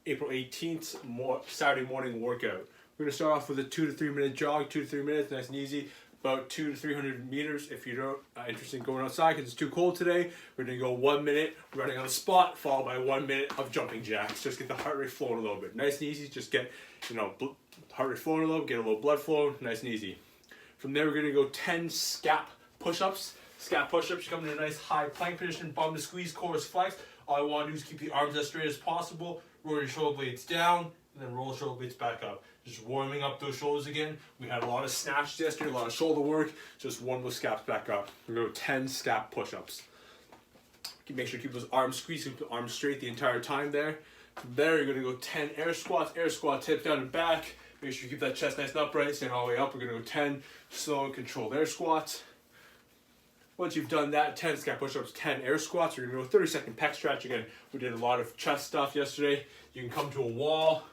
April 18th Saturday morning workout. We're gonna start off with a 2 to 3 minute jog, 2 to 3 minutes, nice and easy. About 200 to 300 meters. If you're interested in going outside because it's too cold today, we're gonna go 1 minute running on the spot, followed by 1 minute of jumping jacks. Just get the heart rate flowing a little bit. Nice and easy. Just get heart rate flowing a little, get a little blood flow, nice and easy. From there, we're gonna go 10 scap push-ups. Scap push-ups. You come in a nice high plank position, bum to squeeze, core is flex. All I want to do is keep the arms as straight as possible. Roll your shoulder blades down, and then roll the shoulder blades back up. Just warming up those shoulders again. We had a lot of snatches yesterday, a lot of shoulder work. Just warm those scaps back up. We're going to go 10 scap push-ups. Make sure you keep those arms squeezed, keep the arms straight the entire time there. From there, you're going to go 10 air squats. Air squat, tips down and back. Make sure you keep that chest nice and upright. Stand all the way up. We're going to go 10 slow and controlled air squats. Once you've done that, 10 scap push-ups, 10 air squats, you're going to go 30-second pec stretch. Again, we did a lot of chest stuff yesterday. You can come to a wall,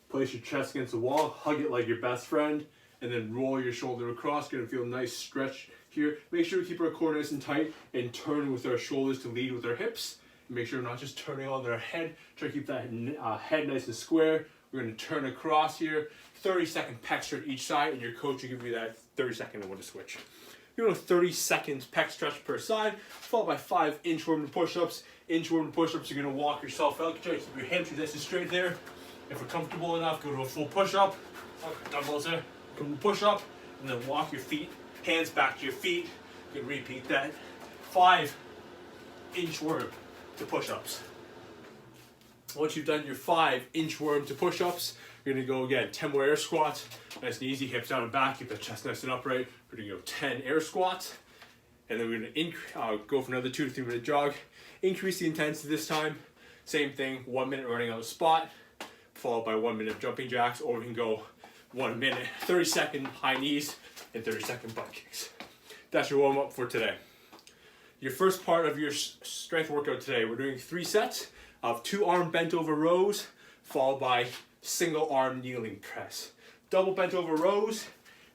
place your chest against the wall, hug it like your best friend, and then roll your shoulder across. You're going to feel a nice stretch here. Make sure we keep our core nice and tight and turn with our shoulders to lead with our hips. Make sure we're not just turning on our head. Try to keep that head nice and square. We're going to turn across here. 30-second pec stretch each side, and your coach will give you that 30-second and when to switch. You know, 30 seconds pec stretch per side, followed by 5 inchworm push-ups. Inchworm push-ups, you're going to walk yourself out. Try to keep your hamstrings nice and straight there. If you're comfortable enough, go to a full push-up. Dumbbells there. Come to push-up, and then walk your feet, hands back to your feet. You can repeat that. 5 inchworm to push-ups. Once you've done your 5 inchworm to push-ups, you're going to go again 10 more air squats. Nice and easy, hips down and back, keep the chest nice and upright. We're going to go 10 air squats. And then we're going to go for another 2 to 3 minute jog. Increase the intensity this time. Same thing, 1 minute running on the spot, followed by 1 minute of jumping jacks, or we can go 1 minute, 30-second high knees, and 30-second butt kicks. That's your warm-up for today. Your first part of your strength workout today, we're doing 3 sets of 2 arm bent over rows, followed by single arm kneeling press. Double bent over rows,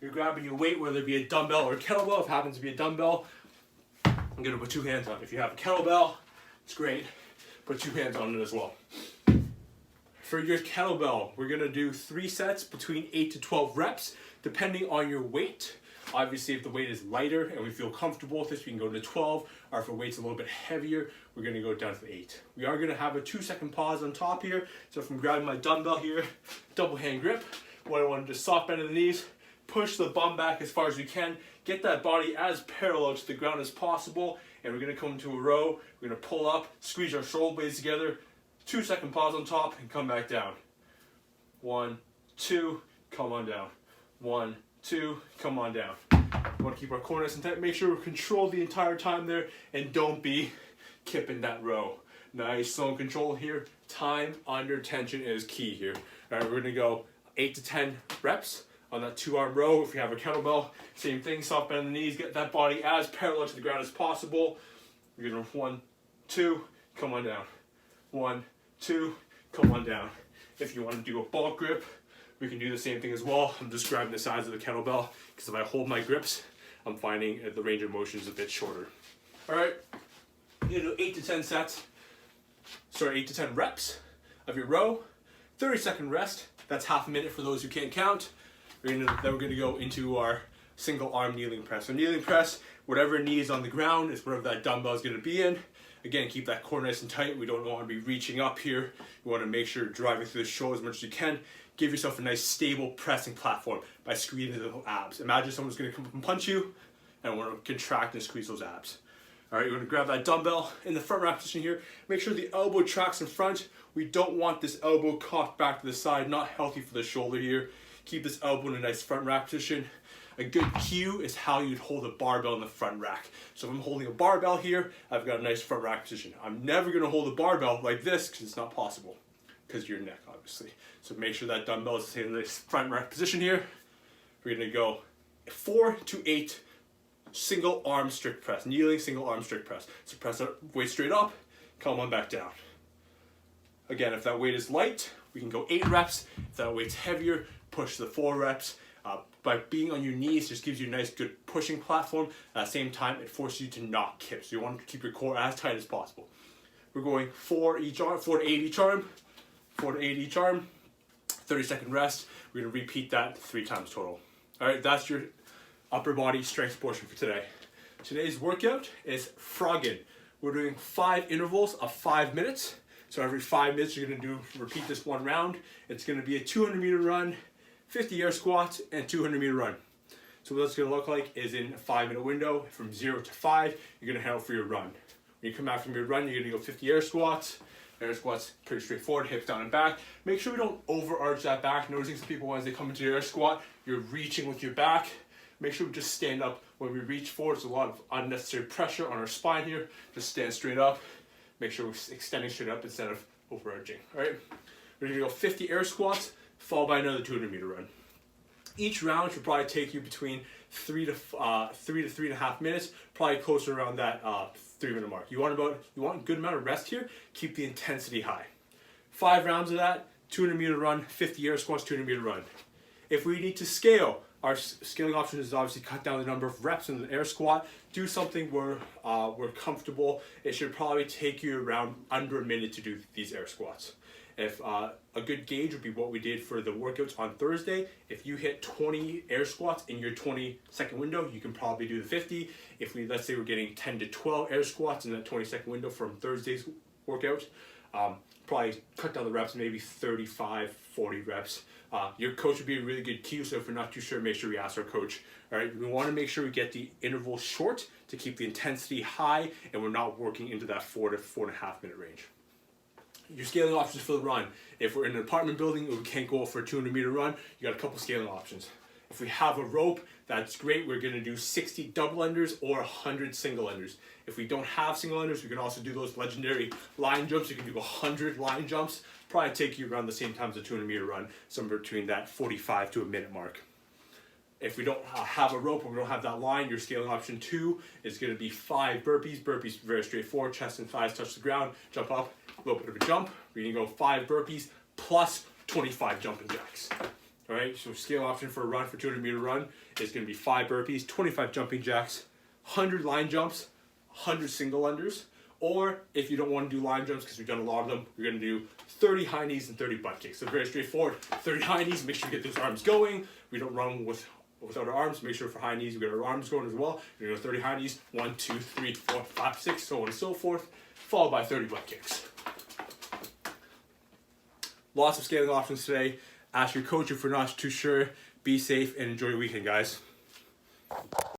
you're grabbing your weight, whether it be a dumbbell or a kettlebell. If it happens to be a dumbbell, I'm gonna put 2 hands on it. If you have a kettlebell, it's great. Put 2 hands on it as well. For your kettlebell, we're gonna do 3 sets between 8 to 12 reps, depending on your weight. Obviously, if the weight is lighter and we feel comfortable with this, we can go to 12, or if the weight's a little bit heavier, we're gonna go down to 8. We are gonna have a 2-second pause on top here. So if I'm grabbing my dumbbell here, double hand grip, what I want to do is soft bend in the knees, push the bum back as far as we can, get that body as parallel to the ground as possible, and we're gonna come to a row. We're gonna pull up, squeeze our shoulder blades together, 2-second pause on top, and come back down. 1, 2, come on down. 1, 2, come on down. We want to keep our core nice and tight. Make sure we control the entire time there, and don't be kipping that row. Nice, slow and control here. Time under tension is key here. All right, we're gonna go 8 to 10 reps on that 2-arm row. If you have a kettlebell, same thing, soft bend the knees, get that body as parallel to the ground as possible. You're gonna 1, 2, come on down. 1, 2, come on down. If you want to do a bulk grip, we can do the same thing as well. I'm just grabbing the size of the kettlebell because if I hold my grips, I'm finding the range of motion is a bit shorter. All right, you're gonna do 8 to 10 sets. Sorry, 8 to 10 reps of your row. 30-second rest. That's half a minute for those who can't count. Then we're gonna go into our single arm kneeling press. So kneeling press, whatever knee is on the ground is wherever that dumbbell is gonna be in. Again, keep that core nice and tight. We don't want to be reaching up here. We want to make sure you're driving through the shoulder as much as you can. Give yourself a nice stable pressing platform by squeezing the abs. Imagine someone's going to come up and punch you, and want to contract and squeeze those abs. All right, you're going to grab that dumbbell in the front rack position here. Make sure the elbow tracks in front. We don't want this elbow cocked back to the side. Not healthy for the shoulder here. Keep this elbow in a nice front rack position. A good cue is how you'd hold a barbell in the front rack. So if I'm holding a barbell here, I've got a nice front rack position. I'm never gonna hold a barbell like this because it's not possible, because of your neck, obviously. So make sure that dumbbell is in this front rack position here. We're gonna go 4 to 8 single arm strict press, kneeling single arm strict press. So press that weight straight up, come on back down. Again, if that weight is light, we can go 8 reps. If that weight's heavier, push the 4 reps. By being on your knees just gives you a nice good pushing platform. At the same time, it forces you to not kip. So you want to keep your core as tight as possible. We're going 4 to 8 each arm. 4 to 8 each arm, 30-second rest. We're gonna repeat that 3 times total. All right, that's your upper body strength portion for today. Today's workout is frogging. We're doing 5 intervals of 5 minutes. So every 5 minutes you're gonna repeat this 1 round. It's gonna be a 200-meter run, 50 air squats, and 200-meter run. So what that's gonna look like is in a 5-minute window, from 0 to 5, you're gonna head out for your run. When you come out from your run, you're gonna go 50 air squats. Air squats, pretty straightforward, hips down and back. Make sure we don't overarch that back. Noticing some people, as they come into your air squat, you're reaching with your back. Make sure we just stand up when we reach forward. There's a lot of unnecessary pressure on our spine here. Just stand straight up. Make sure we're extending straight up instead of overarching. All right, we're gonna go 50 air squats, followed by another 200-meter run. Each round should probably take you between 3 to 3.5 minutes, probably closer around that 3-minute mark. You want a good amount of rest here. Keep the intensity high. 5 rounds of that, 200-meter run, 50 air squats, 200-meter run. If we need to scale, our scaling option is obviously cut down the number of reps in the air squat. Do something where we're comfortable. It should probably take you around under a minute to do these air squats. If a good gauge would be what we did for the workouts on Thursday. If you hit 20 air squats in your 20-second window, you can probably do the 50. If let's say we're getting 10 to 12 air squats in that 20-second window from Thursday's workout, probably cut down the reps, maybe 35, 40 reps. Your coach would be a really good cue, so if you're not too sure, make sure we ask our coach. All right, we want to make sure we get the interval short to keep the intensity high, and we're not working into that 4 to 4.5 minute range. Your scaling options for the run. If we're in an apartment building and we can't go for a 200-meter run, you got a couple scaling options. If we have a rope, that's great. We're gonna do 60 double unders or 100 single unders. If we don't have single unders, we can also do those legendary line jumps. You can do 100 line jumps. Probably take you around the same time as a 200-meter run, somewhere between that 45 to a minute mark. If we don't have a rope or we don't have that line, your scaling option 2 is gonna be 5 burpees. Burpees, very straightforward. Chest and thighs touch the ground, jump up, a little bit of a jump. We're gonna go 5 burpees plus 25 jumping jacks. All right, so scale option for a run, for 200-meter run, is gonna be 5 burpees, 25 jumping jacks, 100 line jumps, 100 single unders. Or if you don't want to do line jumps, because we've done a lot of them, we're gonna do 30 high knees and 30 butt kicks. So very straightforward. 30 high knees, make sure you get those arms going. We don't run without our arms. Make sure for high knees we get our arms going as well. You're gonna go 30 high knees, 1, 2, 3, 4, 5, 6, so on and so forth, followed by 30 butt kicks. Lots of scaling options today. Ask your coach if you're not too sure. Be safe and enjoy your weekend, guys.